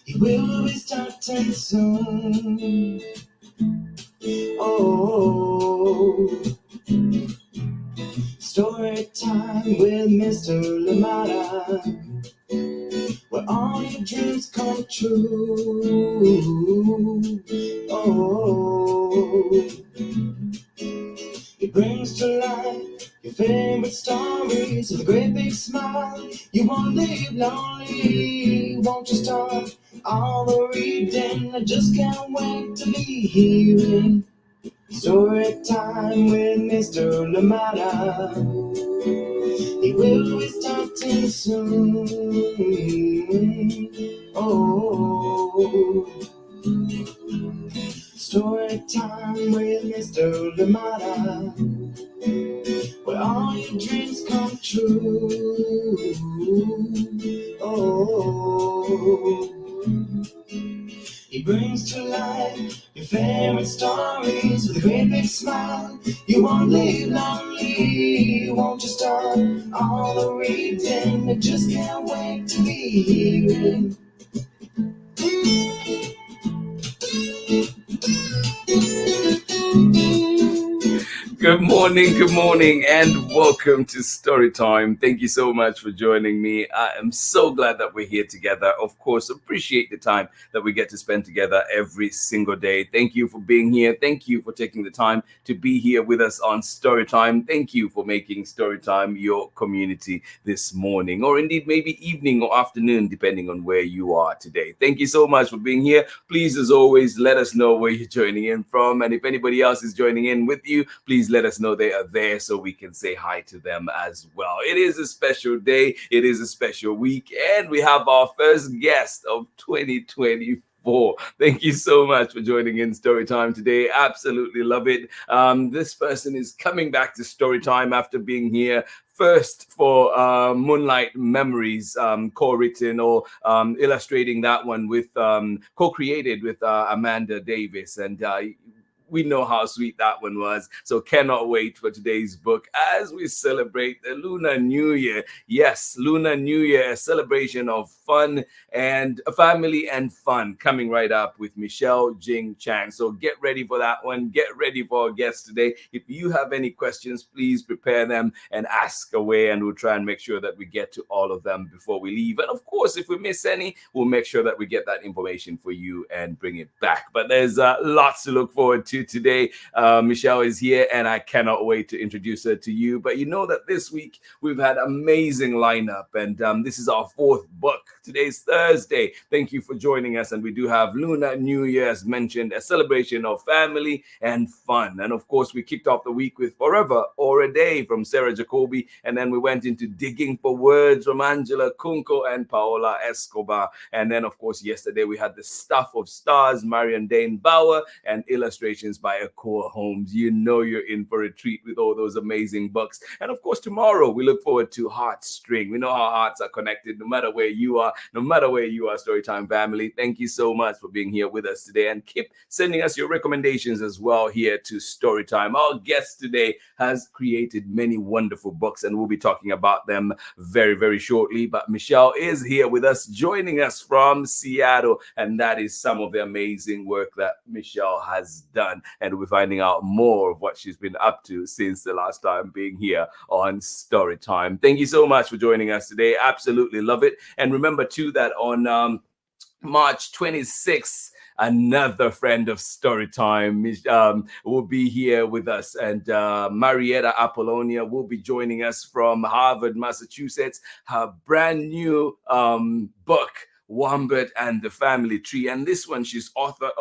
He will be starting soon. Oh, story time with Mr. Limata, where all your dreams come true. Oh, he brings to life your favorite stories with a great big smile. You won't leave lonely, won't you start all the reading? I just can't wait to be hearing story time with Mr. Limata. He will be starting soon. Oh, story time with Mr. Limata, where all your dreams come true. Oh, he brings to life your favorite stories with a great big smile. You won't leave lonely, won't you start all the reading? I just can't wait to be hearing. Good morning, and welcome to Storytime. Thank you so much for joining me. I am so glad that we're here together. Of course, appreciate the time that we get to spend together every single day. Thank you for being here. Thank you for taking the time to be here with us on Storytime. Thank you for making Storytime your community this morning, or indeed maybe evening or afternoon, depending on where you are today. Thank you so much for being here. Please, as always, let us know where you're joining in from. And if anybody else is joining in with you, please let us know they are there so we can say hi to them as well. It is a special day. It is a special week. And we have our first guest of 2024. Thank you so much for joining in Storytime today. Absolutely love it. This person is coming back to Storytime after being here first for Moonlight Memories, co-written or illustrating that one with co-created with Amanda Davis. And we know how sweet that one was. So cannot wait for today's book as we celebrate the Lunar New Year. Yes, Lunar New Year, a celebration of fun and family and fun, coming right up with Michelle Jing Chan. So get ready for that one. Get ready for our guests today. If you have any questions, please prepare them and ask away, and we'll try and make sure that we get to all of them before we leave. And of course, if we miss any, we'll make sure that we get that information for you and bring it back. But there's lots to look forward to today. Michelle is here, and I cannot wait to introduce her to you. But you know that this week we've had amazing lineup, and this is our fourth book. Today's Thursday. Thank you for joining us, and we do have Lunar New Year, as mentioned, a celebration of family and fun. And of course, we kicked off the week with Forever or a Day from Sarah Jacobi, and then we went into Digging for Words from Angela Kunko and Paola Escobar. And then, of course, yesterday we had The Stuff of Stars, Marion Dane Bauer, and illustrations by Akua Holmes. You know you're in for a treat with all those amazing books. And of course, tomorrow we look forward to Heartstring. We know how hearts are connected no matter where you are, Storytime family. Thank you so much for being here with us today, and keep sending us your recommendations as well here to Storytime. Our guest today has created many wonderful books, and we'll be talking about them very, very shortly. But Michelle is here with us, joining us from Seattle, and that is some of the amazing work that Michelle has done, and we're finding out more of what she's been up to since the last time being here on Storytime. Thank you so much for joining us today. Absolutely love it. And remember too that on March 26th, another friend of Storytime will be here with us, and Marietta Apollonia will be joining us from Harvard, Massachusetts. Her brand new book, Wombat and the Family Tree, and this one she's author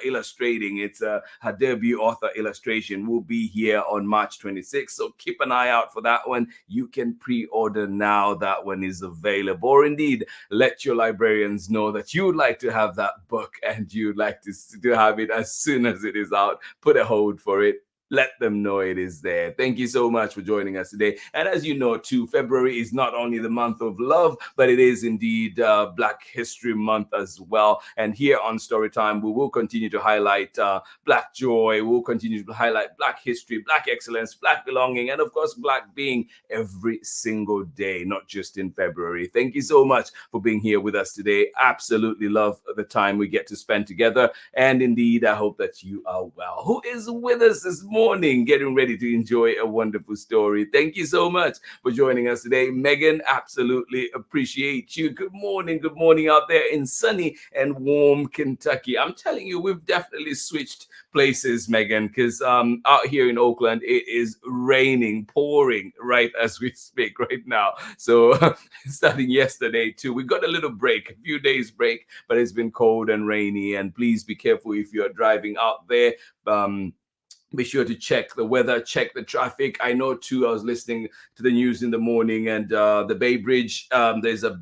illustrating. It's her debut author illustration. Will be here on March 26th, so keep an eye out for that one. You can pre-order now. That one is available, or indeed let your librarians know that you would like to have that book and you'd like to have it as soon as it is out. Put a hold for it. let them know it is there. Thank you so much for joining us today. And as you know, too, February is not only the month of love, but it is indeed Black History Month as well. And here on Storytime, we will continue to highlight Black joy. We'll continue to highlight Black history, Black excellence, Black belonging, and of course, Black being every single day, not just in February. Thank you so much for being here with us today. Absolutely love the time we get to spend together. And indeed, I hope that you are well. Who is with us this morning, getting ready to enjoy a wonderful story? Thank you so much for joining us today. Megan, absolutely appreciate you. Good morning out there in sunny and warm Kentucky. I'm telling you, we've definitely switched places, Megan, because out here in Oakland, it is raining, pouring right as we speak right now. So starting yesterday too, we got a little break, a few days break, but it's been cold and rainy. And please be careful if you're driving out there. Be sure to check the weather, check the traffic. I know too, I was listening to the news in the morning, and the Bay Bridge, there's a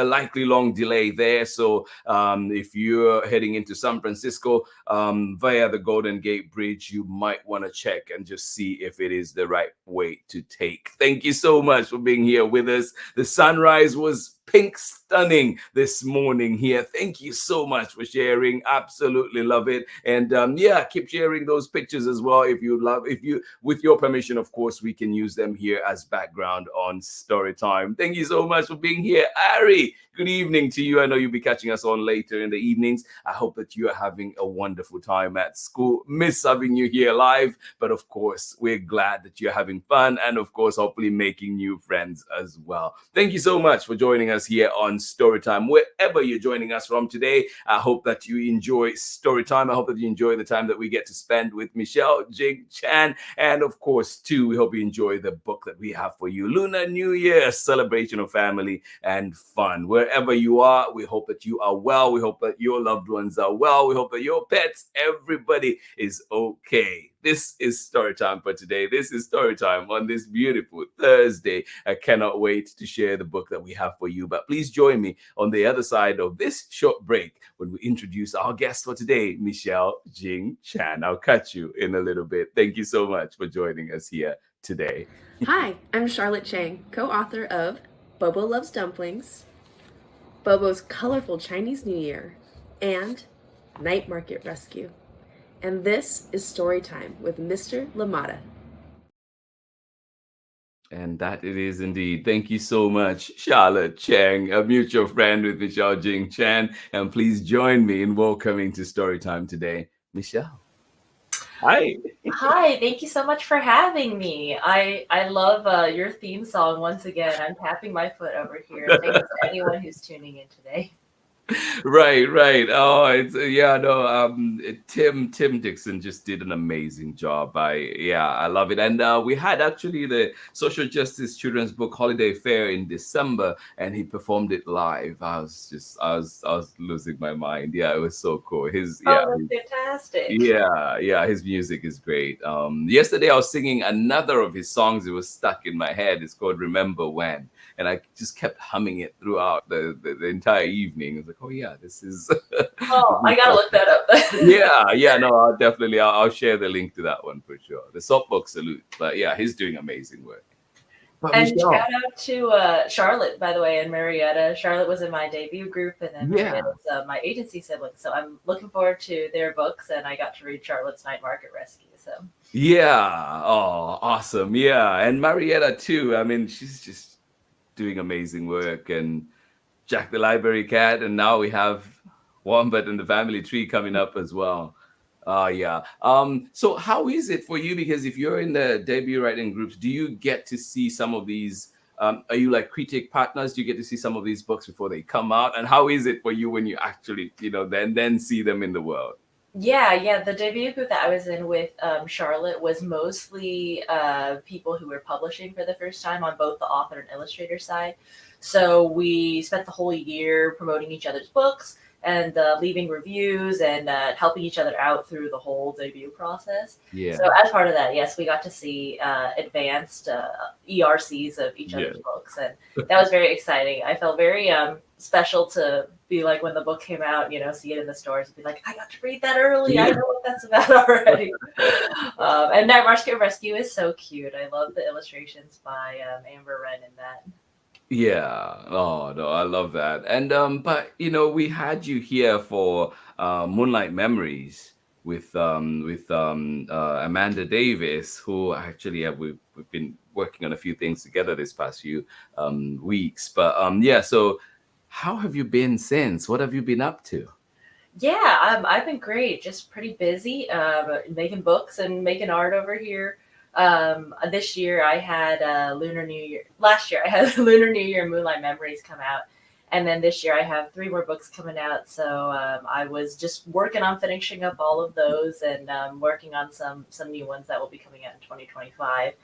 likely long delay there. So if you're heading into San Francisco via the Golden Gate Bridge, you might want to check and just see if it is the right way to take. Thank you so much for being here with us. The sunrise was pink stunning this morning here. Thank you so much for sharing. Absolutely love it. And yeah, keep sharing those pictures as well if you love. If you, with your permission, of course, we can use them here as background on Storytime. Thank you so much for being here. Ari, good evening to you. I know you'll be catching us on later in the evenings. I hope that you are having a wonderful time at school. Miss having you here live, but of course, we're glad that you're having fun, and of course, hopefully making new friends as well. Thank you so much for joining us here on Storytime. Wherever you're joining us from today, I hope that you enjoy Storytime. I hope that you enjoy the time that we get to spend with Michelle Jing Chan. And of course, too, we hope you enjoy the book that we have for you, Lunar New Year, a celebration of family and fun. Wherever you are, we hope that you are well. We hope that your loved ones are well. We hope that your pets, everybody is okay. This is Storytime for today. This is Storytime on this beautiful Thursday. I cannot wait to share the book that we have for you. But please join me on the other side of this short break when we introduce our guest for today, Michelle Jing Chan. I'll catch you in a little bit. Thank you so much for joining us here today. Hi, I'm Charlotte Chang, co-author of Bobo Loves Dumplings, Bobo's Colorful Chinese New Year, and Night Market Rescue. And this is Storytime with Mr. Limata. And that it is indeed. Thank you so much, Charlotte Chang, a mutual friend with Michelle Jing Chan. And please join me in welcoming to Storytime today, Michelle. Hi. Hi, thank you so much for having me. I love your theme song once again. I'm tapping my foot over here. Thanks to anyone who's tuning in today. Right. Oh, it's yeah, no. Tim Dixon just did an amazing job. I love it. And we had actually the Social Justice Children's Book Holiday Fair in December, and he performed it live. I was losing my mind. Yeah, it was so cool. Oh, that's fantastic. Yeah, his music is great. Yesterday I was singing another of his songs. It was stuck in my head. It's called Remember When, and I just kept humming it throughout the entire evening. I was like, oh yeah, this is. Oh, I gotta look that up. Yeah. No, I'll share the link to that one for sure. The Soapbox Salute, but yeah, he's doing amazing work. But And Michelle, shout out to Charlotte, by the way, and Marietta. Charlotte was in my debut group, and then yeah. Marietta's my agency sibling. So I'm looking forward to their books, and I got to read Charlotte's Night Market Rescue. So Yeah. Oh, awesome. Yeah. And Marietta too. I mean, she's just doing amazing work. And Jack the Library Cat. And now we have Wombat and the Family Tree coming up as well. Yeah. So how is it for you? Because if you're in the debut writing groups, do you get to see some of these? Are you like critic partners? Do you get to see some of these books before they come out? And how is it for you when you actually, then see them in the world? yeah. The debut group that I was in with Charlotte was mostly people who were publishing for the first time on both the author and illustrator side. So we spent the whole year promoting each other's books and leaving reviews and helping each other out through the whole debut process. Yeah. So as part of that, yes, we got to see advanced ERCs of each other's books, and that was very exciting. I felt very special to be like when the book came out, see it in the stores and be like, I got to read that early. I know what that's about already. And Night Market Rescue is so cute. I love the illustrations by Amber Wren in that. Yeah. Oh no, I love that. And but we had you here for Moonlight Memories with Amanda Davis, who actually we've been working on a few things together this past few weeks. But yeah, so how have you been since? What have you been up to? Yeah, I've been great. Just pretty busy, making books and making art over here. This year I had Lunar New Year. Last year I had Lunar New Year and Moonlight Memories come out, and then this year I have 3 more books coming out. So I was just working on finishing up all of those and working on some new ones that will be coming out in 2025.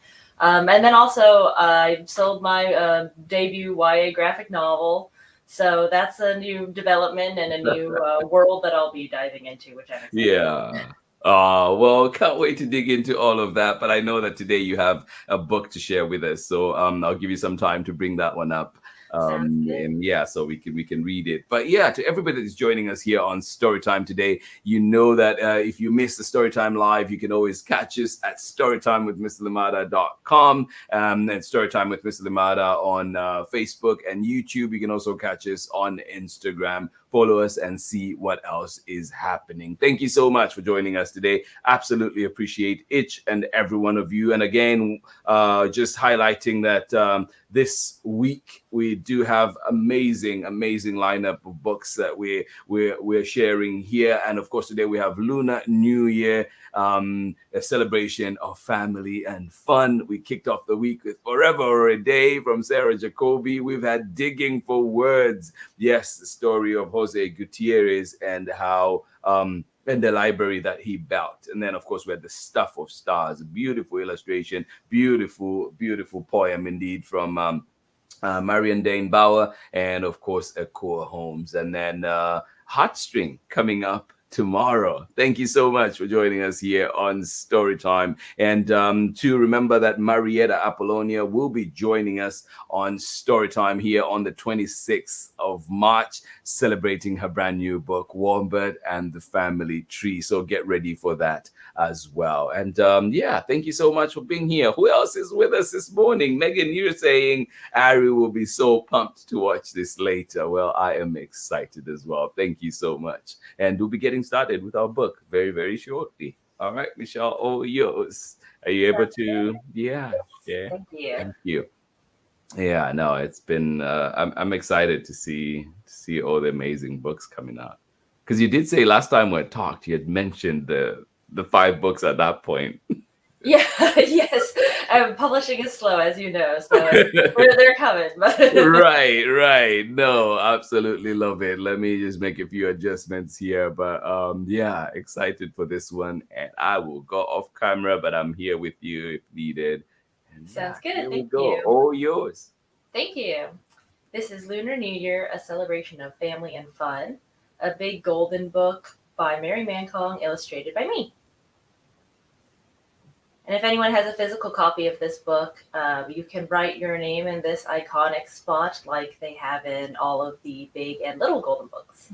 And then also I sold my debut YA graphic novel. So that's a new development and a new world that I'll be diving into, which I'm excited about. Yeah. Well, can't wait to dig into all of that. But I know that today you have a book to share with us, so I'll give you some time to bring that one up. Sounds good. And yeah, so we can read it. But yeah, to everybody that's joining us here on Storytime today, you know that if you miss the Storytime live, you can always catch us at storytimewithmrlimata.com and Storytime with Mr. Limata on Facebook and YouTube. You can also catch us on Instagram. Follow us and see what else is happening. Thank you so much for joining us today. Absolutely appreciate each and every one of you. And again, just highlighting that this week we do have amazing lineup of books that we're sharing here. And of course, today we have Lunar New Year, a celebration of family and fun. We kicked off the week with Forever or a Day from Sarah Jacoby. We've had Digging for Words. Yes, the story of Jose Gutierrez and how and the library that he built. And then, of course, we had The Stuff of Stars, beautiful illustration, beautiful poem indeed from Marion Dane Bauer, and of course, Akua Holmes. And then Heartstring coming up tomorrow. Thank you so much for joining us here on Storytime. And to remember that Marietta Apollonia will be joining us on Storytime here on the 26th of March, celebrating her brand new book, Warmbird and the Family Tree. So get ready for that as well. And yeah, thank you so much for being here. Who else is with us this morning? Megan, you're saying Ari will be so pumped to watch this later. Well, I am excited as well. Thank you so much. And we'll be getting started with our book very, very shortly. All right, Michelle, all yours. Are you able to? Yeah. Thank you. Thank you. Yeah, no, it's been. I'm excited to see all the amazing books coming out. Because you did say last time we talked, you had mentioned the 5 books at that point. Yeah, yes. Publishing is slow, as you know, so they're coming. But Right. No, absolutely love it. Let me just make a few adjustments here. But yeah, excited for this one. And I will go off camera, but I'm here with you if needed. And Sounds yeah, good. here we Thank go. you. All yours. Thank you. This is Lunar New Year, a celebration of family and fun. A big golden book by Mary Mancong, illustrated by me. And if anyone has a physical copy of this book, you can write your name in this iconic spot like they have in all of the big and little golden books.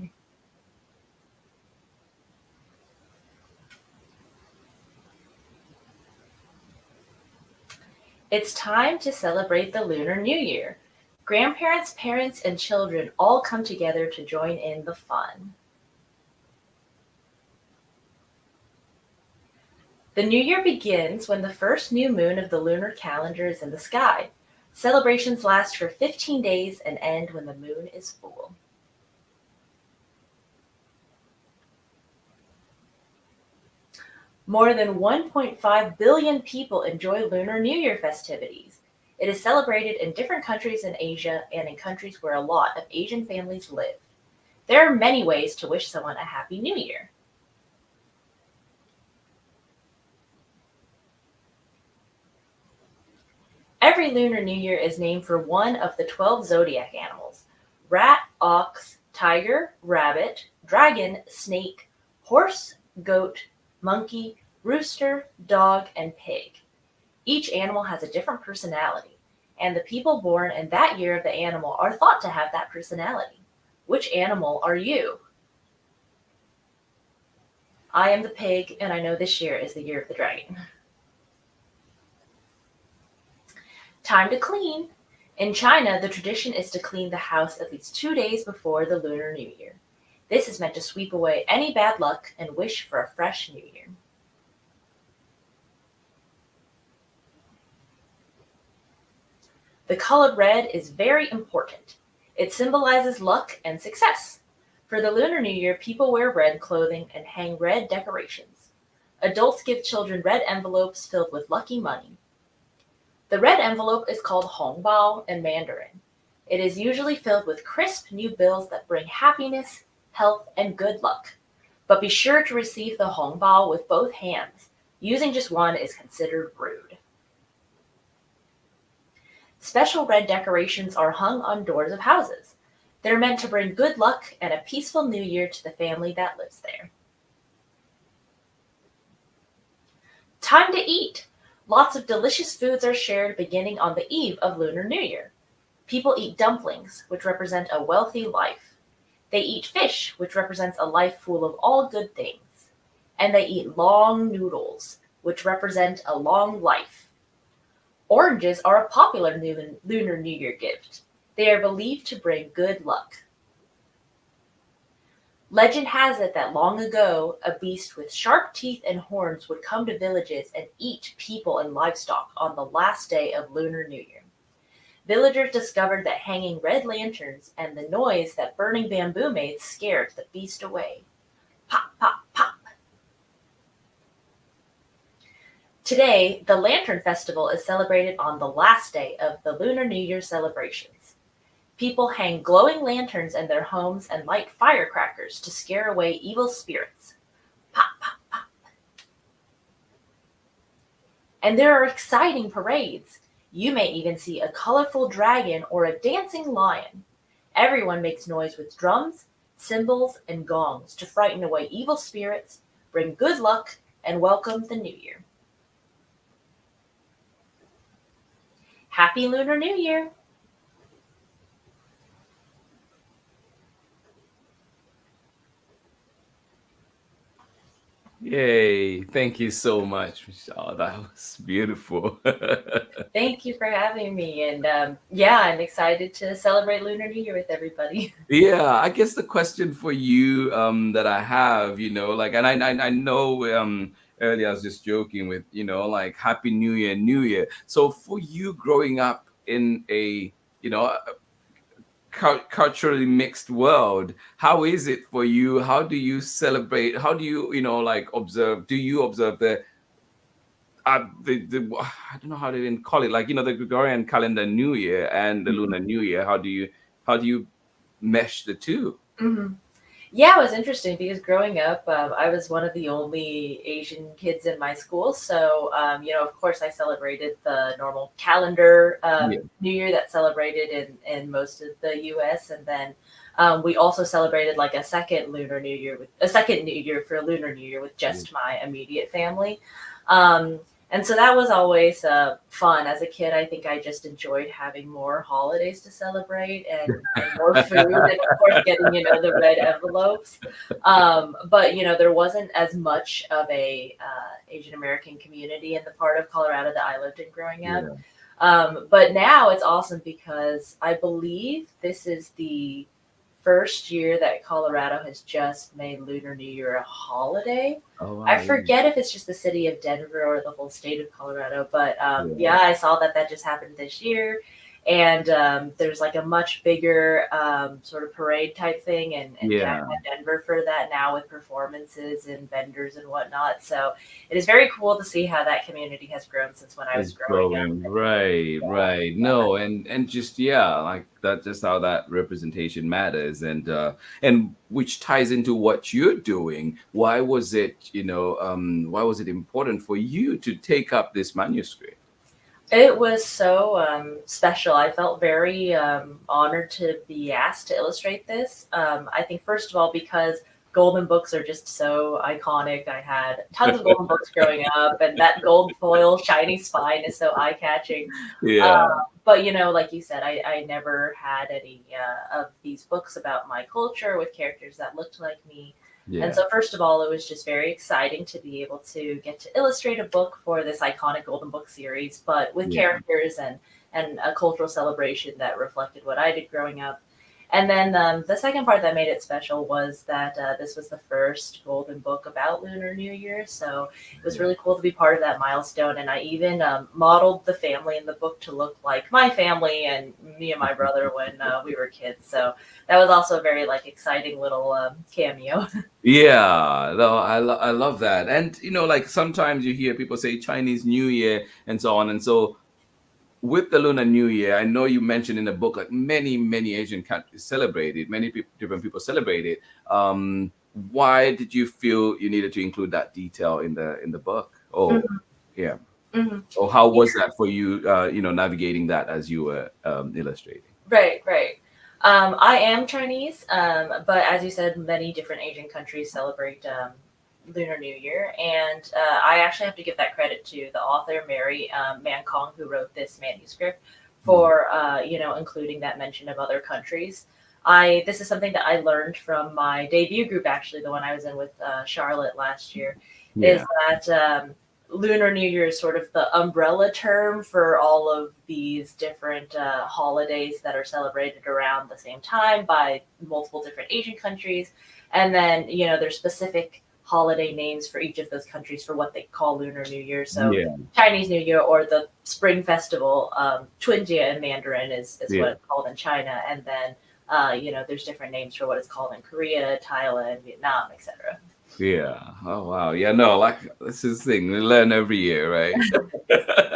It's time to celebrate the Lunar New Year. Grandparents, parents, and children all come together to join in the fun. The new year begins when the first new moon of the lunar calendar is in the sky. Celebrations last for 15 days and end when the moon is full. More than 1.5 billion people enjoy Lunar New Year festivities. It is celebrated in different countries in Asia and in countries where a lot of Asian families live. There are many ways to wish someone a Happy New Year. Every Lunar New Year is named for one of the 12 zodiac animals: rat, ox, tiger, rabbit, dragon, snake, horse, goat, monkey, rooster, dog, and pig. Each animal has a different personality, and the people born in that year of the animal are thought to have that personality. Which animal are you? I am the pig, and I know this year is the year of the dragon. Time to clean. In China, the tradition is to clean the house at least 2 days before the Lunar New Year. This is meant to sweep away any bad luck and wish for a fresh new year. The color red is very important. It symbolizes luck and success. For the Lunar New Year, people wear red clothing and hang red decorations. Adults give children red envelopes filled with lucky money. The red envelope is called hongbao in Mandarin. It is usually filled with crisp new bills that bring happiness, health, and good luck. But be sure to receive the hongbao with both hands. Using just one is considered rude. Special red decorations are hung on doors of houses. They're meant to bring good luck and a peaceful new year to the family that lives there. Time to eat. Lots of delicious foods are shared beginning on the eve of Lunar New Year. People eat dumplings, which represent a wealthy life. They eat fish, which represents a life full of all good things. And they eat long noodles, which represent a long life. Oranges are a popular Lunar New Year gift. They are believed to bring good luck. Legend has it that long ago, a beast with sharp teeth and horns would come to villages and eat people and livestock on the last day of Lunar New Year. Villagers discovered that hanging red lanterns and the noise that burning bamboo made scared the beast away. Pop, pop, pop. Today, the Lantern Festival is celebrated on the last day of the Lunar New Year celebrations. People hang glowing lanterns in their homes and light firecrackers to scare away evil spirits. Pop, pop, pop. And there are exciting parades. You may even see a colorful dragon or a dancing lion. Everyone makes noise with drums, cymbals, and gongs to frighten away evil spirits, bring good luck, and welcome the new year. Happy Lunar New Year! Yay. Thank you so much, Michelle. That was beautiful. Thank you for having me. And yeah, I'm excited to celebrate Lunar New Year with everybody. Yeah, I guess the question for you that I have, like, and I know earlier I was just joking with, like Happy New Year, New Year. So for you growing up in a, culturally mixed world, how is it for you? How do you celebrate? How do you, like observe? Do you observe the I don't know how to even call it, like, the Gregorian calendar New Year and the Lunar New Year? How do you mesh the two? Mhm. Yeah, it was interesting because growing up, I was one of the only Asian kids in my school. So, of course, I celebrated the normal calendar Yeah. New Year that's celebrated in most of the U.S. And then we also celebrated like a second New Year for Lunar New Year with just my immediate family. And so that was always fun. As a kid, I think I just enjoyed having more holidays to celebrate and more food, and of course getting the red envelopes. But there wasn't as much of a Asian American community in the part of Colorado that I lived in growing up. But now it's awesome because I believe this is the first year that Colorado has just made Lunar New Year a holiday. Oh, wow, I forget if it's just the city of Denver or the whole state of Colorado, but Yeah. I saw that just happened this year. And there's like a much bigger sort of parade type thing in Yeah. downtown Denver for that now, with performances and vendors and whatnot. So it is very cool to see how that community has grown since when I was It's growing up. growing. Right. No, and just, yeah, like that, just how that representation matters, and which ties into what you're doing. Why was it, why was it important for you to take up this manuscript? It was so special. I felt very honored to be asked to illustrate this. I think, first of all, because golden books are just so iconic. I had tons of golden books growing up, and that gold foil shiny spine is so eye-catching. Yeah. But like you said, I never had any of these books about my culture with characters that looked like me. Yeah. And so, first of all, it was just very exciting to be able to get to illustrate a book for this iconic Golden Book series, but with Yeah. characters and a cultural celebration that reflected what I did growing up. And then the second part that made it special was that this was the first Golden Book about Lunar New Year. So it was really cool to be part of that milestone. And I even modeled the family in the book to look like my family and me and my brother when we were kids. So that was also a very exciting little cameo. Yeah, no, I love that. And like sometimes you hear people say Chinese New Year and so on. And so with the Lunar New Year, I know you mentioned in the book like many Asian countries celebrate it, many different people celebrate it. Why did you feel you needed to include that detail in the book? Oh, yeah. Mhm. Or how was that for you? Navigating that as you were illustrating. Right. I am Chinese, but as you said, many different Asian countries celebrate Lunar New Year, and I actually have to give that credit to the author Mary Man Kong, who wrote this manuscript, for including that mention of other countries. This is something that I learned from my debut group, actually, the one I was in with Charlotte last year, is that Lunar New Year is sort of the umbrella term for all of these different holidays that are celebrated around the same time by multiple different Asian countries. And then, there's specific holiday names for each of those countries for what they call Lunar New Year. So Chinese New Year, or the Spring Festival, Chunjie in Mandarin is what it's called in China. And then, there's different names for what it's called in Korea, Thailand, Vietnam, etc. Yeah. Oh wow. Yeah. No. Like this is the thing. We learn every year, right?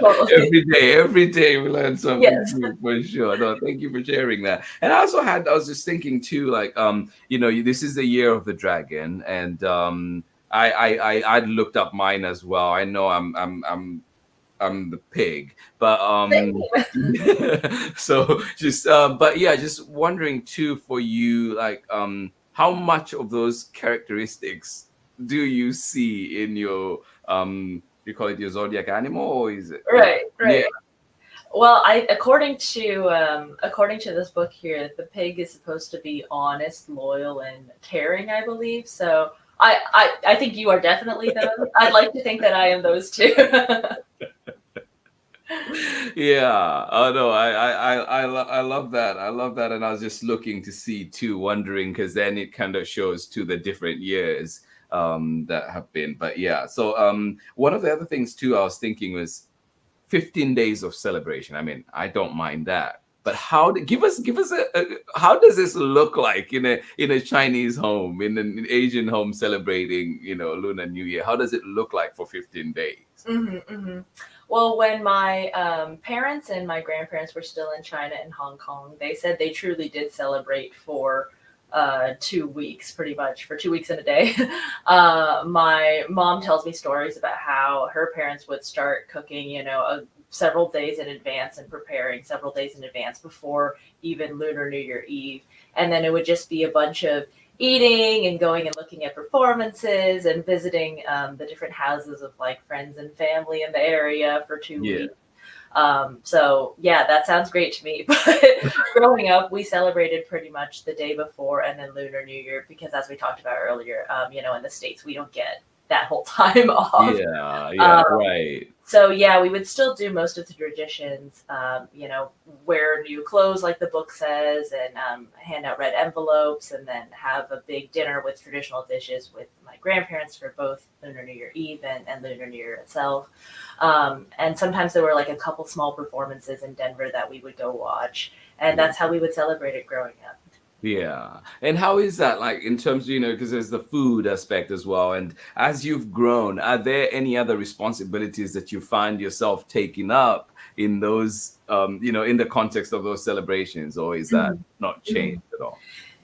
Totally. Every day we learn something Yes. new for sure. No, thank you for sharing that. And I was just thinking too, like, this is the year of the dragon, and I looked up mine as well. I know I'm the pig, but so just but yeah, just wondering too for you, like how much of those characteristics do you see in your you call it your zodiac animal, or is it Right. Yeah. Well, according to this book here, the pig is supposed to be honest, loyal, and caring, I believe. So I think you are definitely those. I'd like to think that I am those too. Yeah. Oh no, I love that. I love that. And I was just looking to see too, wondering, because then it kind of shows to the different years that have been. But yeah, so one of the other things too I was thinking was 15 days of celebration. I mean, I don't mind that. But give us how does this look like in a Chinese home, in an Asian home celebrating, Lunar New Year? How does it look like for 15 days? Well, when my parents and my grandparents were still in China and Hong Kong, they said they truly did celebrate for 2 weeks, pretty much, for 2 weeks and a day. My mom tells me stories about how her parents would start cooking, several days in advance and preparing several days in advance before even Lunar New Year Eve. And then it would just be a bunch of eating and going and looking at performances and visiting the different houses of friends and family in the area for 2 weeks. So yeah, that sounds great to me. But growing up, we celebrated pretty much the day before and then Lunar New Year, because as we talked about earlier, in the States, we don't get that whole time off. Yeah, right. So yeah, we would still do most of the traditions, wear new clothes like the book says, and hand out red envelopes, and then have a big dinner with traditional dishes with my grandparents for both Lunar New Year Eve and Lunar New Year itself. And sometimes there were a couple small performances in Denver that we would go watch, and that's how we would celebrate it growing up. Yeah. And how is that like in terms of, because there's the food aspect as well. And as you've grown, are there any other responsibilities that you find yourself taking up in those, in the context of those celebrations, or is that not changed at all?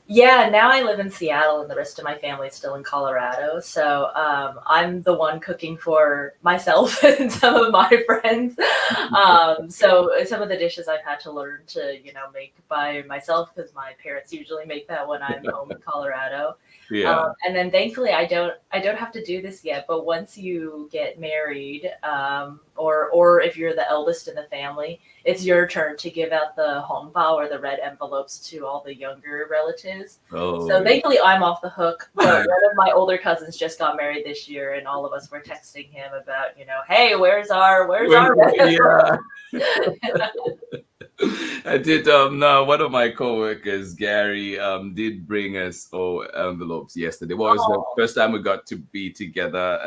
Yeah, now I live in Seattle and the rest of my family is still in Colorado. So I'm the one cooking for myself and some of my friends. So some of the dishes I've had to learn to, make by myself because my parents usually make that when I'm home in Colorado. Yeah. And then thankfully I don't have to do this yet, but once you get married, or if you're the eldest in the family, it's your turn to give out the hongbao or the red envelopes to all the younger relatives. Oh, So thankfully I'm off the hook, but one of my older cousins just got married this year and all of us were texting him about, hey, where's our red yeah. envelope? I did. No, one of my coworkers, Gary, did bring us envelopes yesterday. Well, it was the Oh, first time we got to be together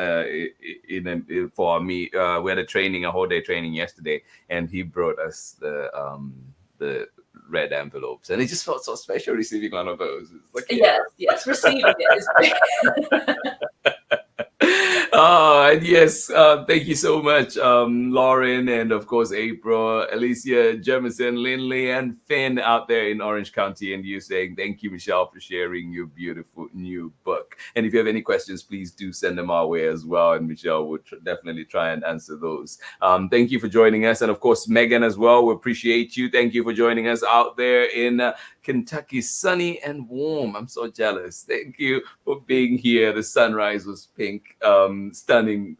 for our meet. We had a whole day training yesterday, and he brought us the red envelopes, and it just felt so special receiving one of those. It's like, yeah. yes, receiving it is great. Oh, and yes, thank you so much, Lauren, and of course, April, Alicia, Jemison, Lindley, and Finn out there in Orange County. And you saying, thank you, Michelle, for sharing your beautiful new book. And if you have any questions, please do send them our way as well. And Michelle will definitely try and answer those. Thank you for joining us. And of course, Megan as well. We appreciate you. Thank you for joining us out there in Kentucky, sunny and warm. I'm so jealous. Thank you for being here. The sunrise was pink, stunning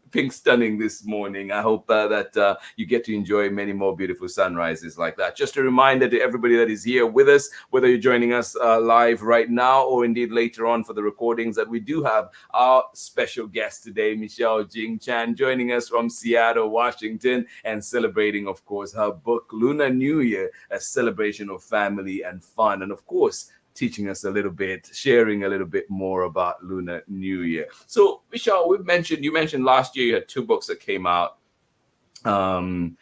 this morning. I hope that you get to enjoy many more beautiful sunrises like that. Just a reminder to everybody that is here with us, whether you're joining us live right now or indeed later on for the recordings, that we do have our special guest today, Michelle Jing Chan, joining us from Seattle, Washington, and celebrating, of course, her book, Lunar New Year, a celebration of family and fun. And of course, teaching us a little bit, sharing a little bit more about Lunar New Year. So, Michelle, you mentioned last year you had two books that came out, and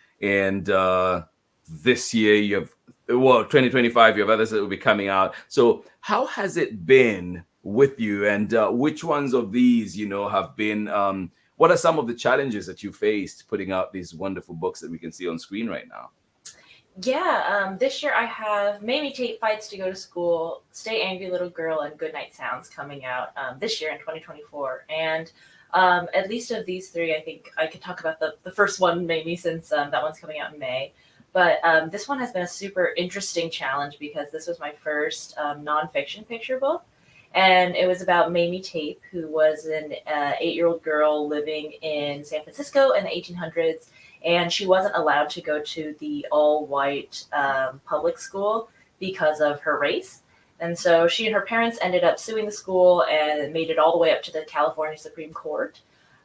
this year you have 2025. You have others that will be coming out. So, how has it been with you, and which ones of these, have been? What are some of the challenges that you faced putting out these wonderful books that we can see on screen right now? Yeah, this year I have Mamie Tate Fights to Go to School, Stay Angry Little Girl, and Goodnight Sounds coming out this year in 2024. And at least of these three, I think I could talk about the first one, Mamie, since that one's coming out in May. But this one has been a super interesting challenge because this was my first nonfiction picture book. And it was about Mamie Tate, who was an 8-year-old girl living in San Francisco in the 1800s, and she wasn't allowed to go to the all-white public school because of her race. And so she and her parents ended up suing the school and made it all the way up to the California Supreme Court.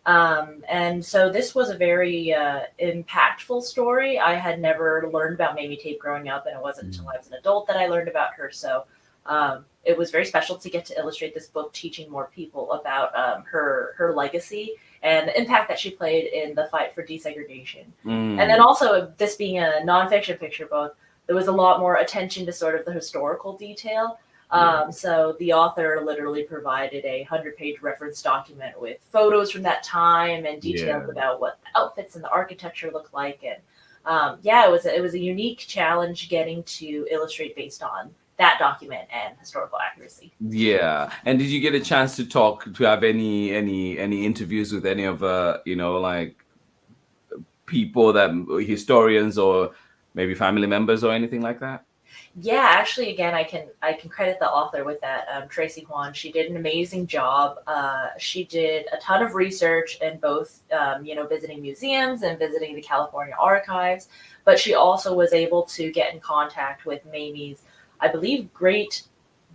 And so this was a very impactful story. I had never learned about Mamie Tate growing up, and it wasn't until I was an adult that I learned about her. So it was very special to get to illustrate this book, teaching more people about her legacy and the impact that she played in the fight for desegregation. And then also, this being a nonfiction picture book, there was a lot more attention to sort of the historical detail. So the author literally provided a 100-page reference document with photos from that time and details about what the outfits and the architecture looked like. And it was a unique challenge getting to illustrate based on that document and historical accuracy. Yeah. And did you get a chance to have any interviews with any of like people, that historians or maybe family members or anything like that? Yeah, actually, again, I can credit the author with that. Tracy Huan, she did an amazing job. She did a ton of research in both, visiting museums and visiting the California archives. But she also was able to get in contact with Mamie's, I believe, great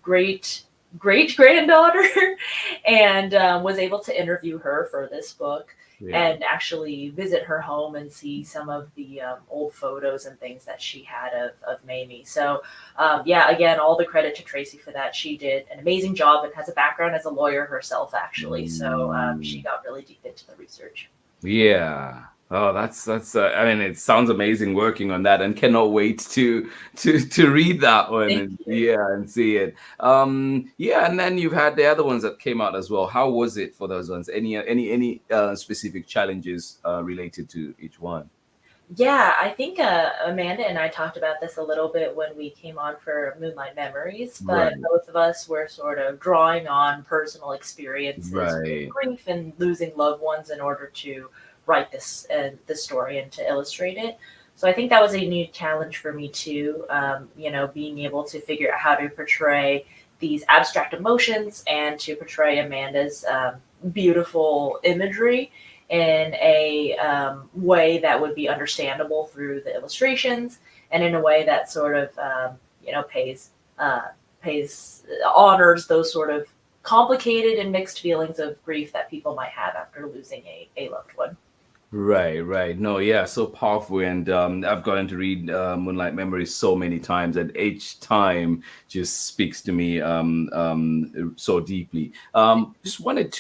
granddaughter, and was able to interview her for this book. Yeah. And actually visit her home and see some of the old photos and things that she had of Mamie. So, again, all the credit to Tracy for that. She did an amazing job and has a background as a lawyer herself, actually. So she got really deep into the research. Yeah. Oh, that's. I mean, it sounds amazing working on that, and cannot wait to read that one and see it. And then you've had the other ones that came out as well. How was it for those ones? Any specific challenges related to each one? Yeah, I think Amanda and I talked about this a little bit when we came on for Moonlight Memories, but Right, both of us were sort of drawing on personal experiences with right, grief and losing loved ones in order to write this story and to illustrate it. So I think that was a new challenge for me too. Being able to figure out how to portray these abstract emotions and to portray Amanda's beautiful imagery in a way that would be understandable through the illustrations and in a way that sort of pays uh, pays honors those sort of complicated and mixed feelings of grief that people might have after losing a loved one. right, right. No, yeah, so powerful. And I've gotten to read Moonlight Memories so many times, and each time just speaks to me so deeply. Just wanted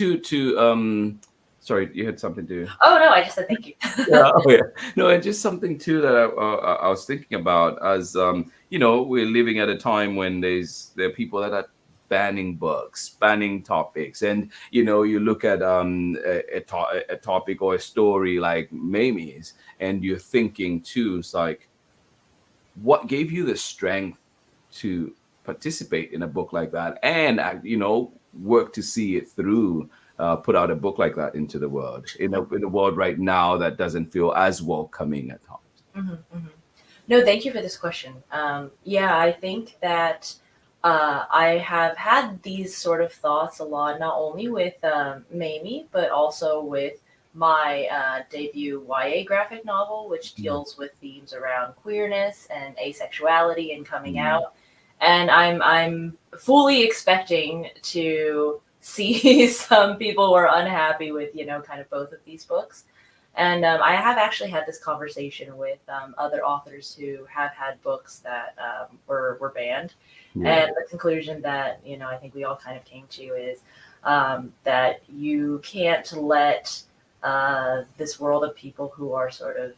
sorry, you had something to. Oh no, I just said thank you. Yeah, oh yeah. No, and just something too that I was thinking about as we're living at a time when there are people that are banning books, banning topics, and you look at a topic or a story like Mamie's, and you're thinking too, it's like what gave you the strength to participate in a book like that and work to see it through, put out a book like that into the world in a world right now that doesn't feel as welcoming at times. Mhm, mhm. No, thank you for this question. Yeah, I think that I have had these sort of thoughts a lot, not only with Mamie, but also with my debut YA graphic novel, which Mm, deals with themes around queerness and asexuality and coming mm, out. And I'm fully expecting to see some people who are unhappy with kind of both of these books. And I have actually had this conversation with other authors who have had books that were banned, yeah. and the conclusion that I think we all kind of came to is that you can't let this world of people who are sort of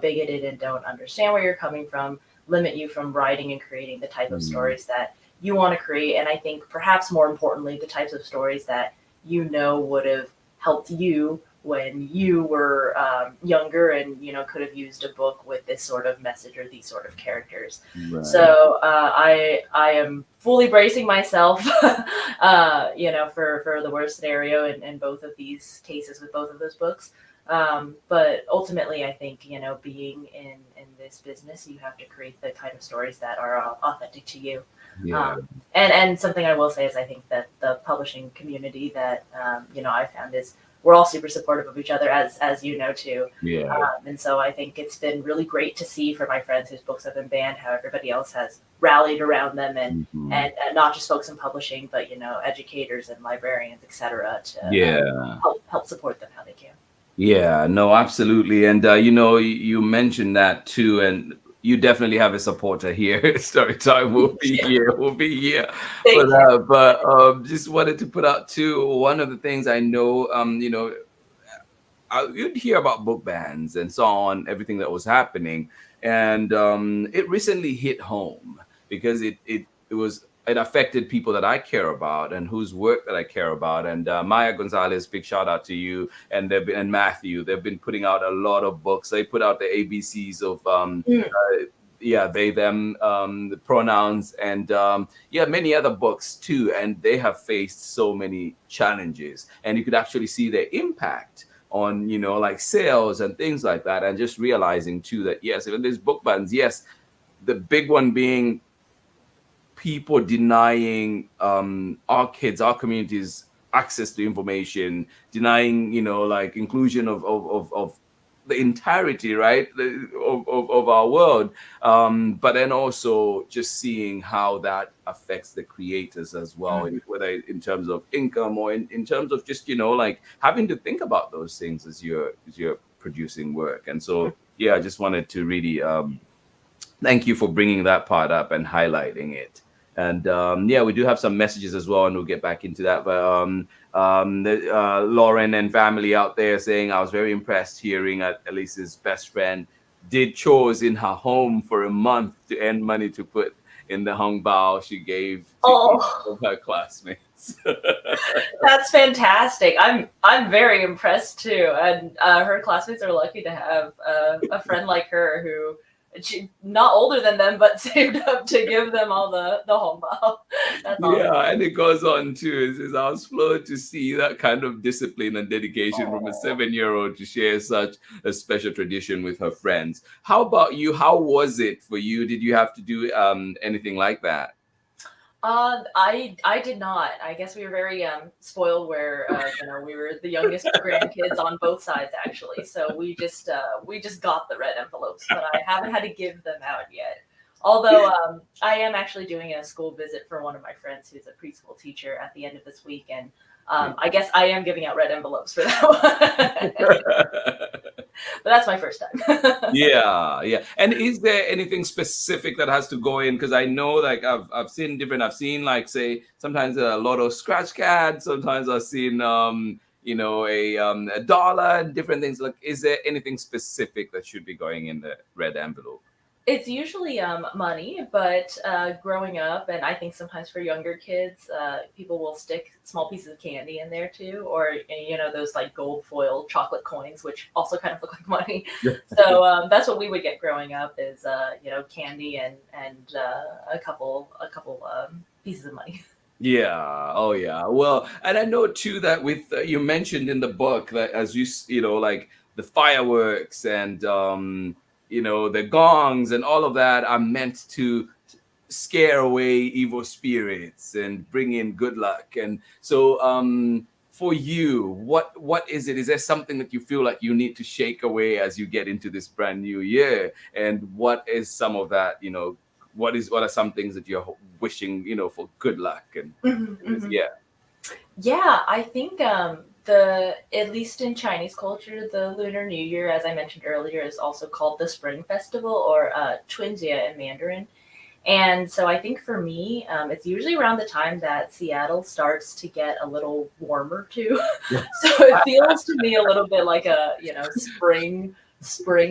bigoted and don't understand where you're coming from limit you from writing and creating the type of Mm, stories that you want to create. And I think perhaps more importantly, the types of stories that would have helped you when you were younger and could have used a book with this sort of message or these sort of characters. right. So I am fully bracing myself for the worst scenario in both of these cases with both of those books. But ultimately, I think being in this business, you have to create the kind of stories that are authentic to you. Yeah. And something I will say is I think that the publishing community that I found is we're all super supportive of each other, as you know too. Yeah. And so I think it's been really great to see for my friends whose books have been banned how everybody else has rallied around them, and Mhm. and not just folks in publishing, but educators and librarians, etc., to Yeah. help support them how they can. Yeah, no, absolutely. And you mentioned that too, and you definitely have a supporter here. Story time will be here. Will be here. But Thank you. just wanted to put out too. One of the things I know, you'd hear about book bans and so on, everything that was happening, and it recently hit home because it affected people that I care about and whose work that I care about. And Maya Gonzalez, big shout out to you, and Matthew. They've been putting out a lot of books. They put out the ABCs of Mm, yeah, they them, the pronouns, and yeah, many other books too. And they have faced so many challenges, and you could actually see their impact on like sales and things like that. And just realizing too that yes, even there's book bans, yes, the big one being people denying our kids, our communities, access to information, denying like inclusion of the entirety, right, of our world. But then also just seeing how that affects the creators as well, mm, whether in terms of income or in terms of just like having to think about those things as you're producing work. And mm. so yeah, I just wanted to really thank you for bringing that part up and highlighting it. And yeah, we do have some messages as well, and we'll get back into that. But Lauren and family out there saying, I was very impressed hearing that Elise's best friend did chores in her home for a month to earn money to put in the hung bao she gave to each Oh, of her classmates. months. That's fantastic. I'm very impressed too, and her classmates are lucky to have a friend like her who she not older than them, but saved up to give them all the hongbao. That's awesome. Yeah, and it goes on too. It says, I was floored to see that kind of discipline and dedication from a Aw. 7-year-old to share such a special tradition with her friends. How about you? How was it for you? Did you have to do anything like that? I did not. I guess we were very spoiled where we were the youngest grandkids on both sides actually. So we just got the red envelopes, but I haven't had to give them out yet. Although I am actually doing a school visit for one of my friends who's a preschool teacher at the end of this week, and I guess I am giving out red envelopes for that one. But that's my first time. Yeah. And is there anything specific that has to go in? Because I know, like, I've seen different. I've seen, like, say, sometimes a lotto scratch card. Sometimes I've seen a dollar and different things. Like, is there anything specific that should be going in the red envelope? It's usually money, but growing up, and I think sometimes for younger kids, people will stick small pieces of candy in there too, or those like gold foil chocolate coins, which also kind of look like money. So that's what we would get growing up is candy and a couple pieces of money. Yeah. Oh, yeah. Well, and I know too that with you mentioned in the book that as like the fireworks and the gongs and all of that are meant to scare away evil spirits and bring in good luck. And so, for you, what is it? Is there something that you feel like you need to shake away as you get into this brand new year? And what is some of that? What are some things that you're wishing for good luck and yeah. Yeah, I think the at least in Chinese culture, the Lunar New Year, as I mentioned earlier, is also called the Spring Festival or Chunjie in Mandarin. And so I think for me, it's usually around the time that Seattle starts to get a little warmer too. So it feels to me a little bit like a spring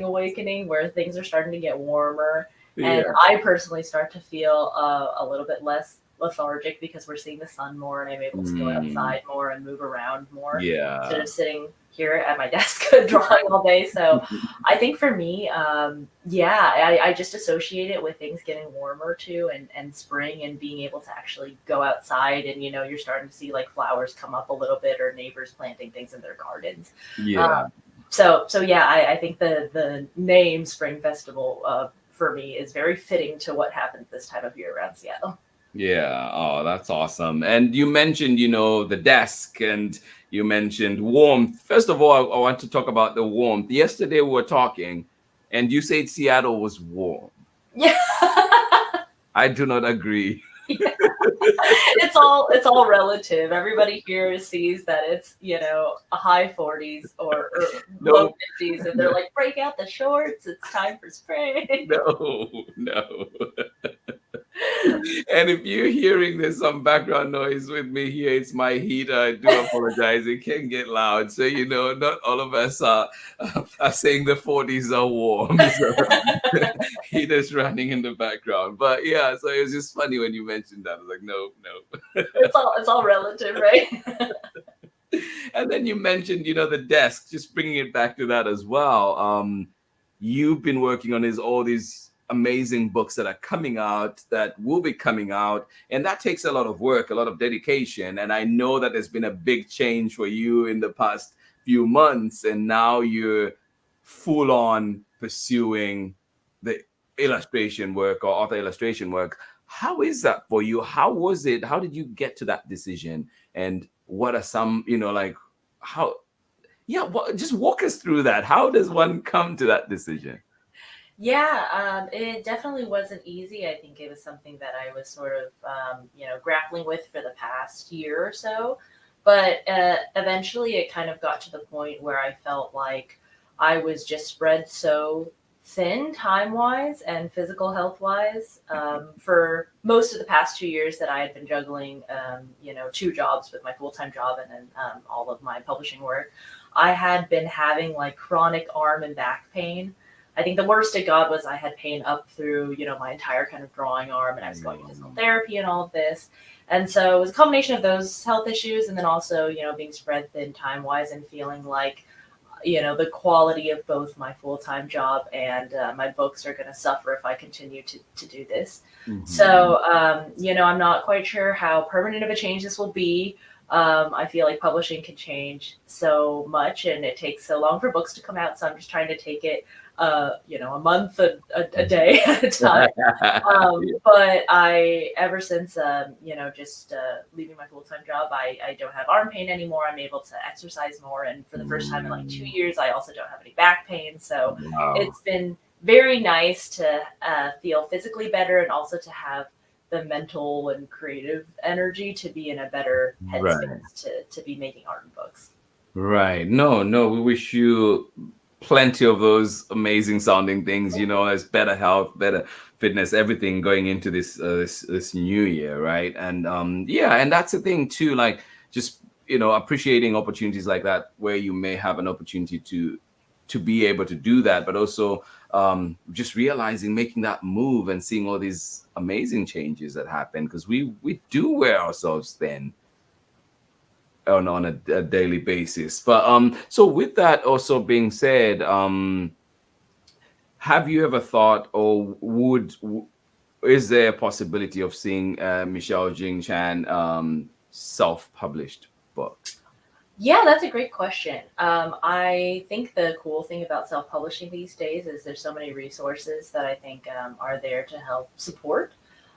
awakening where things are starting to get warmer. And Yeah. I personally start to feel a little bit less lethargic because we're seeing the sun more and I'm able to go outside more and move around more instead Yeah. of sitting here at my desk drawing all day. So I think for me, I just associate it with things getting warmer too and spring and being able to actually go outside and, you're starting to see like flowers come up a little bit or neighbors planting things in their gardens. Yeah. So yeah, I think the name Spring Festival for me is very fitting to what happens this time of year around Seattle. Yeah. Oh, that's awesome. And you mentioned, the desk and you mentioned warmth. First of all, I want to talk about the warmth. Yesterday we were talking and you said Seattle was warm. Yeah. I do not agree. Yeah. It's all relative. Everybody here sees that it's a high 40s or low 50s, and they're like, break out the shorts. It's time for spring. No. And if you're hearing there's some background noise with me here, it's my heater. I do apologize. It can get loud. So, not all of us are saying the 40s are warm. So heater's running in the background. But yeah, so it was just funny when you mentioned that. I was like, no. It's all relative, right? And then you mentioned, the desk, just bringing it back to that as well. You've been working on all these amazing books that are coming out, that will be coming out, and that takes a lot of work, a lot of dedication. And I know that there's been a big change for you in the past few months, and now you're full on pursuing the illustration work or author illustration work. How is that for you? How was it? How did you get to that decision? And what are some, just walk us through that. How does one come to that decision? Yeah, it definitely wasn't easy. I think it was something that I was sort of, grappling with for the past year or so. But eventually it kind of got to the point where I felt like I was just spread so thin time-wise and physical health-wise for most of the past 2 years that I had been juggling, 2 jobs with my full-time job and then all of my publishing work. I had been having like chronic arm and back pain I think the worst it got was I had pain up through, my entire kind of drawing arm, and I was going to physical therapy and all of this. And so it was a combination of those health issues, and then also, being spread thin time wise and feeling like, the quality of both my full-time job and my books are going to suffer if I continue to do this. Mhm. So, I'm not quite sure how permanent of a change this will be. I feel like publishing can change so much, and it takes so long for books to come out. So I'm just trying to take it, a month, a day at a time. But ever since, just leaving my full-time job, I don't have arm pain anymore. I'm able to exercise more. And for the first time in like 2 years, I also don't have any back pain. So Wow. it's been very nice to feel physically better, and also to have the mental and creative energy to be in a better headspace to be making art and books. Right. No, we wish you plenty of those amazing sounding things, as better health, better fitness, everything going into this new year, right? And and that's the thing too, like just appreciating opportunities like that where you may have an opportunity to be able to do that, but also just realizing, making that move and seeing all these amazing changes that happen, because we do wear ourselves thin on a daily basis. But so with that also being said, have you ever thought, or is there a possibility of seeing Michelle Jing Chan self-published book? Yeah, that's a great question. I think the cool thing about self-publishing these days is there's so many resources that I think are there to help support.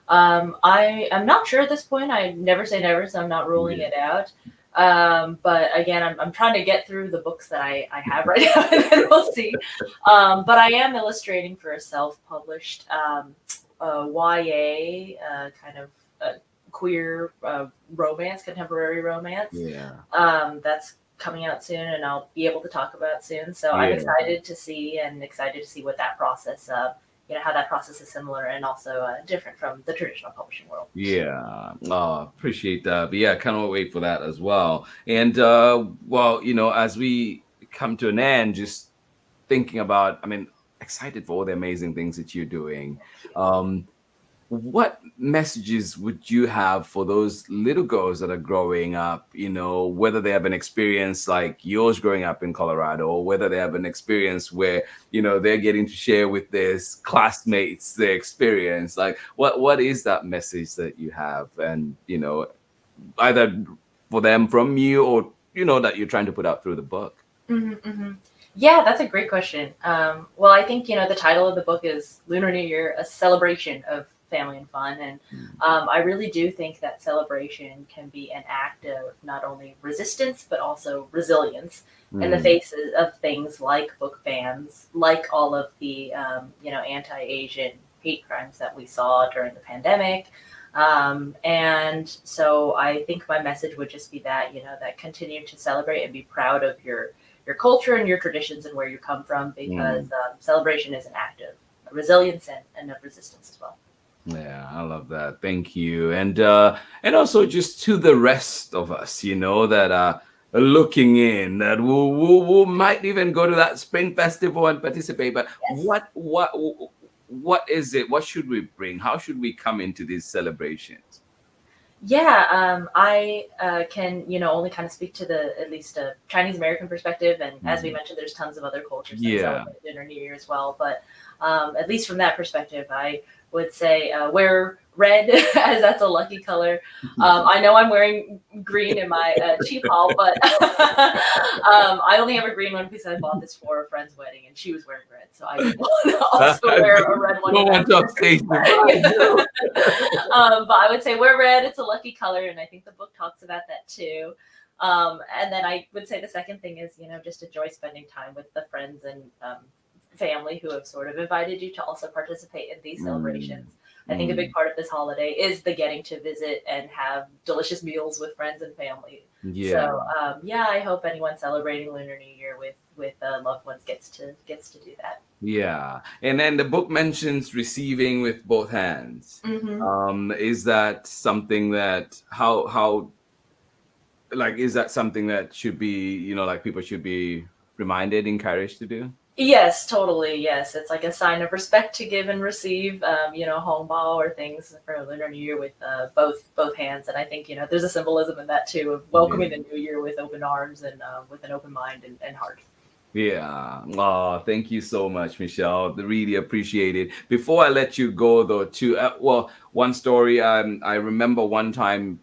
I am not sure at this point. I never say never, so I'm not ruling it out. But again, I'm trying to get through the books that I have right now, and then we'll see. But I am illustrating for a self-published YA kind of queer romance, contemporary romance. Yeah. That's coming out soon, and I'll be able to talk about soon. So I'm excited to see what that process how that process is similar and also different from the traditional publishing world. Yeah, appreciate that. But yeah, cannot wait for that as well. And as we come to an end, just thinking about, excited for all the amazing things that you're doing. What messages would you have for those little girls that are growing up, whether they have an experience like yours growing up in Colorado, or whether they have an experience where, they're getting to share with their classmates their experience? Like, what is that message that you have? And, either for them from you, or, that you're trying to put out through the book? Mm-hmm, mm-hmm. Yeah, that's a great question. Well, I think, the title of the book is Lunar New Year, a celebration of family and fun. And I really do think that celebration can be an act of not only resistance, but also resilience in the faces of things like book bans, like all of the, anti-Asian hate crimes that we saw during the pandemic. And so I think my message would just be that, that continue to celebrate and be proud of your culture and your traditions and where you come from, because celebration is an act of resilience and of resistance as well. Yeah, I love that. Thank you. And also just to the rest of us, that are looking in, that we might even go to that spring festival and participate. But Yes. what is it? What should we bring? How should we come into these celebrations? Yeah, I can, only kind of speak to at least a Chinese American perspective. And as we mentioned, there's tons of other cultures that celebrate Lunar New Year as well. But at least from that perspective, I would say wear red, as that's a lucky color. I know I'm wearing green in my cheap haul, but I only have a green one because I bought this for a friend's wedding and she was wearing red. So I would also wear a red one. But I would say wear red. It's a lucky color, and I think the book talks about that too. And then I would say the second thing is, just enjoy spending time with the friends and family who have sort of invited you to also participate in these celebrations. I think a big part of this holiday is the getting to visit and have delicious meals with friends and family. Yeah. So I hope anyone celebrating Lunar New Year with loved ones gets to do that. Yeah. And then the book mentions receiving with both hands. Is that something that is that something that should be, people should be reminded, encouraged to do? Yes, totally. Yes, it's like a sign of respect to give and receive. Hongbao or things for Lunar New Year with both hands, and I think there's a symbolism in that too of welcoming the new year with open arms and with an open mind and heart. Yeah. Oh, thank you so much, Michelle. Really appreciate it. Before I let you go, though, too, well, one story. I remember one time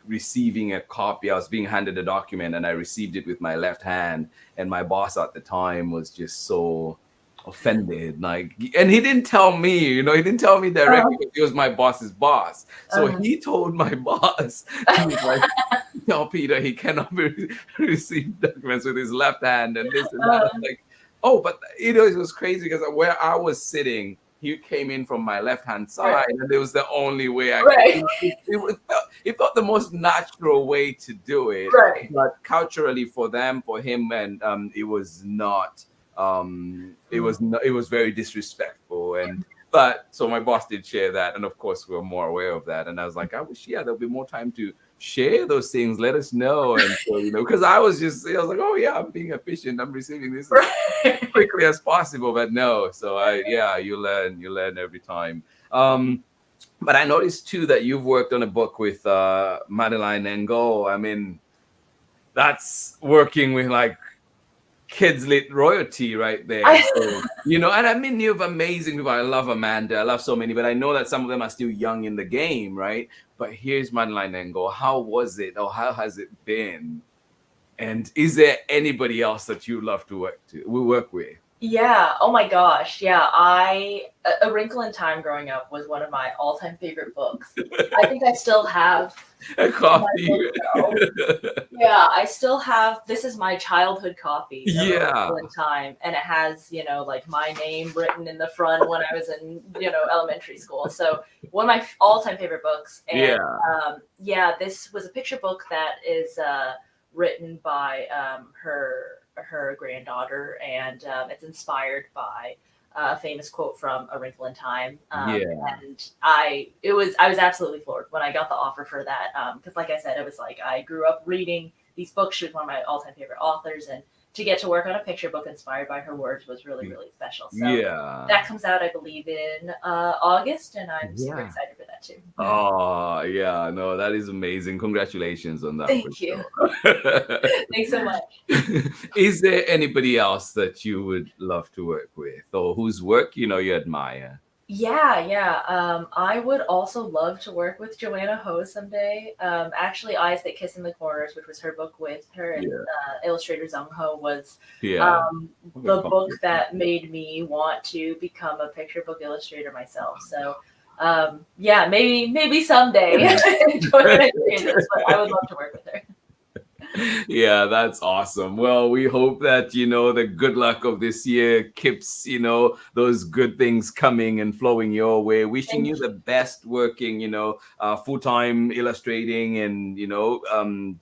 receiving a copy. I was being handed a document, and I received it with my left hand. And my boss at the time was just so offended, like, and he didn't tell me, he didn't tell me directly, because he was my boss's boss. So he told my boss, he was like, tell Peter he cannot receive documents with his left hand and this and that. I was like, oh, but it was crazy because where I was sitting, he came in from my left hand side, and it was the only way I Right. could. It felt the most natural way to do it, Right. but culturally for him, and it was not. It was very disrespectful, and but so my boss did share that, and of course we were more aware of that, and I was like, I wish there'll be more time to share those things. Let us know, and so, because I was like, oh yeah, I'm being efficient. I'm receiving this as quickly as possible, but no. So you learn every time. But I noticed too that you've worked on a book with Madeline Ngo. I mean, that's working with like kids lit royalty right there. So, and I mean, you have amazing people. I love Amanda. I love so many, but I know that some of them are still young in the game, right? But here's Madeline Ngo. How was it, or how has it been? And is there anybody else that you love to work with? Yeah. Oh my gosh. Yeah. A Wrinkle in Time growing up was one of my all-time favorite books. I think I still have a copy. Yeah, I still have. This is my childhood copy of A Wrinkle in Time, and it has like my name written in the front when I was in elementary school. So one of my all-time favorite books. And this was a picture book that is written by her granddaughter, and it's inspired by a famous quote from A Wrinkle in Time. And I was absolutely floored when I got the offer for that, because like I said, it was like I grew up reading these books. She was one of my all-time favorite authors, and to get to work on a picture book inspired by her words was really, really special. So that comes out, I believe, in August, and I'm super excited for that too. Oh, yeah. No, that is amazing. Congratulations on that. Thank you. Thanks so much. Is there anybody else that you would love to work with, or whose work you admire? Yeah. I would also love to work with Joanna Ho someday. Actually, Eyes That Kiss in the Corners, which was her book with her and illustrator Zung Ho, was the book that made me want to become a picture book illustrator myself. So, maybe someday. Joanna Ho, but I would love to work with her. Yeah, that's awesome. Well, we hope that the good luck of this year keeps those good things coming and flowing your way. Wishing you the best working full-time illustrating and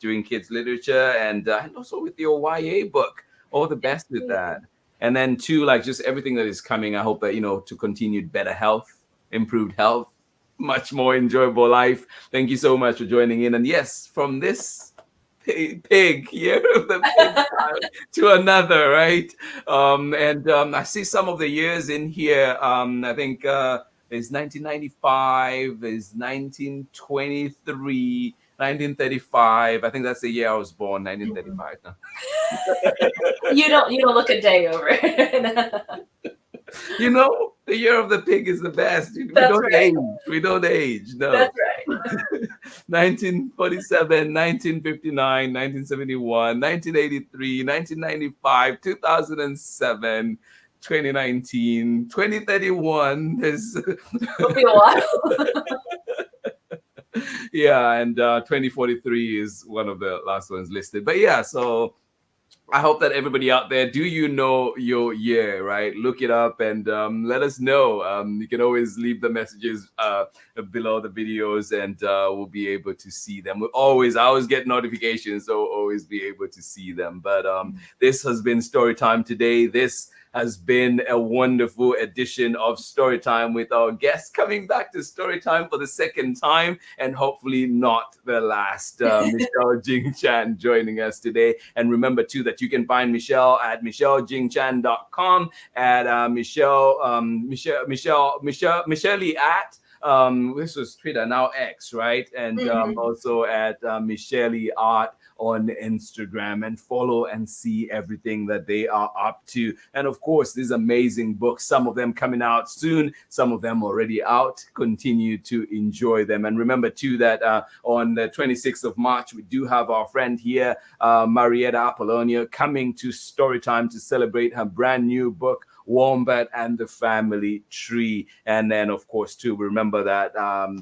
doing kids literature, and also with your YA book. All the best with that. And then too, like, just everything that is coming, I hope that to continued better health, improved health, much more enjoyable life. Thank you so much for joining in. And yes, from this pig year of the pig to another, right? I see some of the years in here. I think there's 1995, there's 1923, 1935. I think that's the year I was born, 1935. No. You don't look a day over. The year of the pig is the best. We don't age. We don't age. No. That's right. 1947, 1959, 1971, 1983, 1995, 2007, 2019, 2031. It'll be a while. Yeah, and 2043 is one of the last ones listed. But yeah, so I hope that everybody out there, do you know your year, right? Look it up and let us know. You can always leave the messages below the videos, and we'll be able to see them. I always get notifications, so always be able to see them. But this has been Story Time today. This has been a wonderful edition of Storytime with our guest coming back to Storytime for the second time and hopefully not the last. Michelle Jing Chan joining us today. And remember too that you can find Michelle at michellejingchan.com, at Michelle at this was Twitter, now X, right? And also at Michelle Art on Instagram, and follow and see everything that they are up to. And of course, these amazing books, some of them coming out soon, some of them already out. Continue to enjoy them. And remember too that on the 26th of March, we do have our friend here, Marietta Apollonia, coming to Storytime to celebrate her brand new book, Wombat and the Family Tree. And then of course too, remember that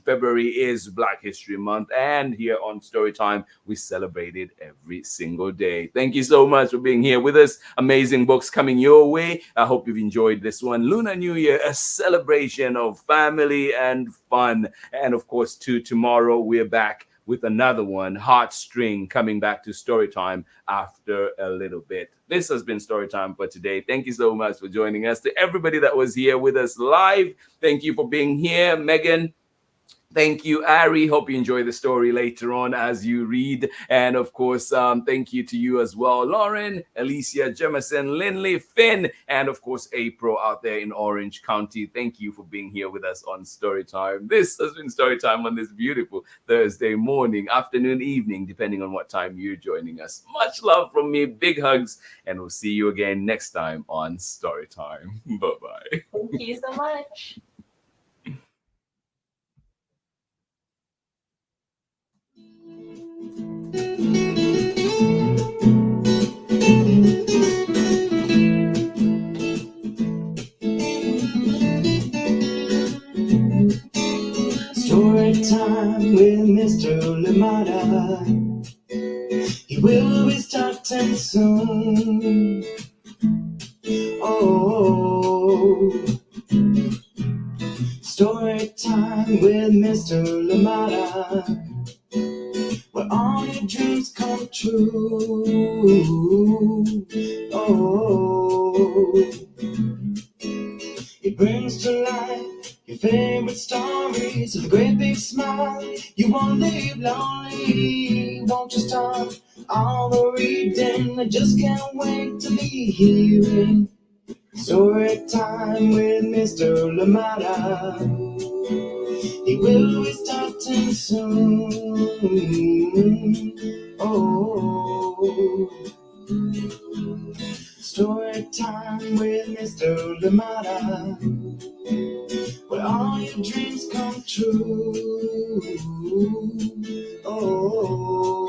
February is Black History Month, and here on Storytime we celebrate it every single day. Thank you so much for being here with us. Amazing books coming your way. I hope you've enjoyed this one. Lunar New Year, a celebration of family and fun. And of course too, tomorrow we're back with another one, Heartstring, coming back to Storytime after a little bit. This has been Storytime for today. Thank you so much for joining us. To everybody that was here with us live, thank you for being here. Megan, thank you, Ari. Hope you enjoy the story later on as you read. And of course, thank you to you as well, Lauren, Alicia, Jemison, Lindley, Finn, and of course, April out there in Orange County. Thank you for being here with us on Storytime. This has been Storytime on this beautiful Thursday morning, afternoon, evening, depending on what time you're joining us. Much love from me, big hugs, and we'll see you again next time on Storytime. Bye-bye. Thank you so much. Story time with Mr. Limata. He will be starting soon. Oh, story time with Mr. Limata, where all your dreams come true. Oh, it brings to life your favorite stories with a great big smile. You won't live lonely, won't you start all the reading? I just can't wait to be hearing story time with Mr. Limata. He will be starting soon. Oh, story time with Mr. Limata, where all your dreams come true. Oh,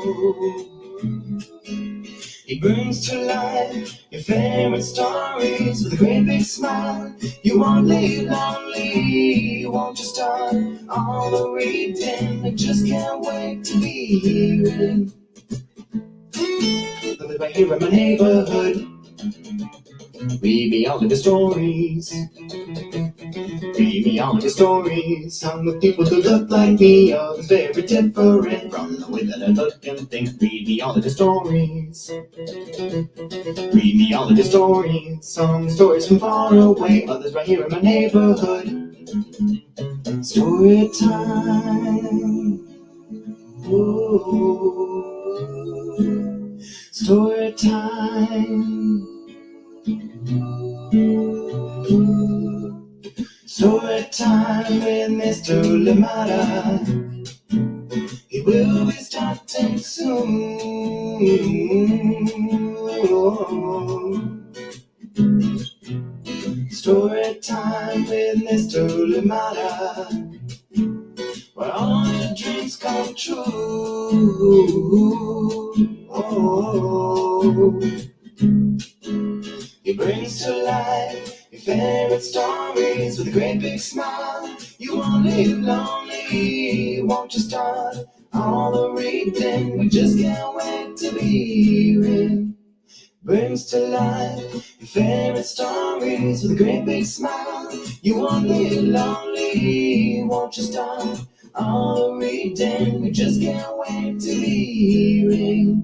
he brings to life your favorite stories with a great big smile. You won't live lonely, won't you start all the reading? I just can't wait to be hearing. I live right here in my neighborhood. Read me all of the stories. Read me all of the stories. Some with people who look like me, others very different from the way that I look and think. Read me all of the stories. Read me all of the stories. Some stories from far away, others right here in my neighborhood. Story time. Ooh. Story time. Story time with Mr. Limata. He will be starting soon. Story time with Mr. Limata, where all your dreams come true. Oh, he brings to life your favorite stories with a great big smile. You won't live lonely, won't you start all the reading? We just can't wait to be hearing. Brings to life your favorite stories with a great big smile. You won't live lonely, won't you start all the reading? We just can't wait to be hearing.